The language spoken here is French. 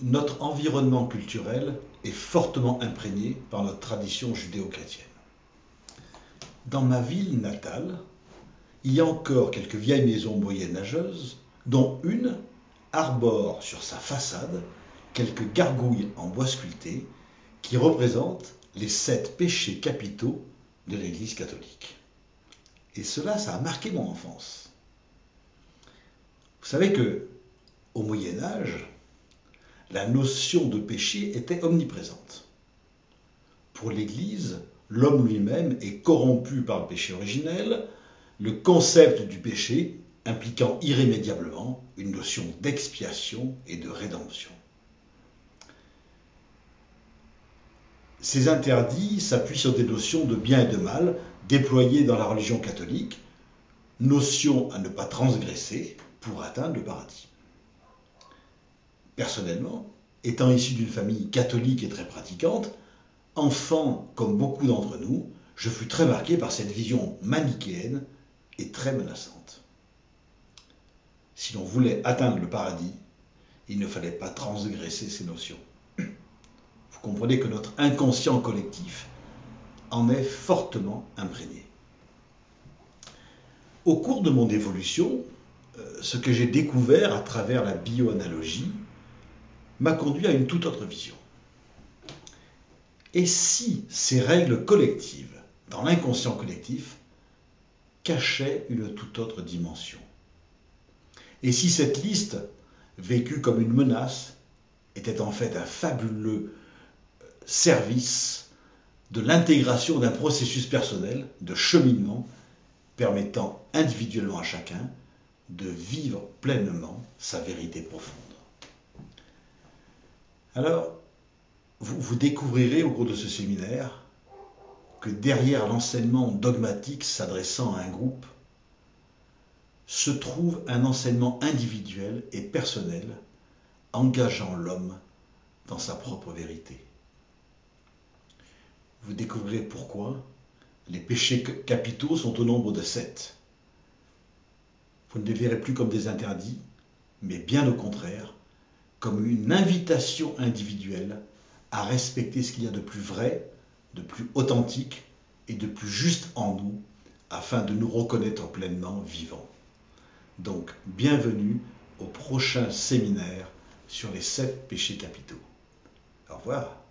Notre environnement culturel est fortement imprégné par notre tradition judéo-chrétienne. Dans ma ville natale, il y a encore quelques vieilles maisons moyenâgeuses, dont une arbore sur sa façade quelques gargouilles en bois sculpté qui représentent les 7 péchés capitaux de l'Église catholique. Et cela, ça a marqué mon enfance. Vous savez que, au Moyen-Âge, la notion de péché était omniprésente. Pour l'Église, l'homme lui-même est corrompu par le péché originel, le concept du péché impliquant irrémédiablement une notion d'expiation et de rédemption. Ces interdits s'appuient sur des notions de bien et de mal déployées dans la religion catholique, notion à ne pas transgresser pour atteindre le paradis. Personnellement, étant issu d'une famille catholique et très pratiquante, enfant comme beaucoup d'entre nous, je fus très marqué par cette vision manichéenne et très menaçante. Si l'on voulait atteindre le paradis, il ne fallait pas transgresser ces notions. Vous comprenez que notre inconscient collectif en est fortement imprégné. Au cours de mon évolution, ce que j'ai découvert à travers la bioanalogie m'a conduit à une toute autre vision. Et si ces règles collectives, dans l'inconscient collectif, cachaient une toute autre dimension? Et si cette liste, vécue comme une menace, était en fait un fabuleux service de l'intégration d'un processus personnel de cheminement permettant individuellement à chacun de vivre pleinement sa vérité profonde. Alors, vous découvrirez au cours de ce séminaire que derrière l'enseignement dogmatique s'adressant à un groupe se trouve un enseignement individuel et personnel engageant l'homme dans sa propre vérité. Vous découvrirez pourquoi les péchés capitaux sont au nombre de 7. Vous ne les verrez plus comme des interdits, mais bien au contraire, comme une invitation individuelle à respecter ce qu'il y a de plus vrai, de plus authentique et de plus juste en nous, afin de nous reconnaître pleinement vivants. Donc, bienvenue au prochain séminaire sur les 7 péchés capitaux. Au revoir.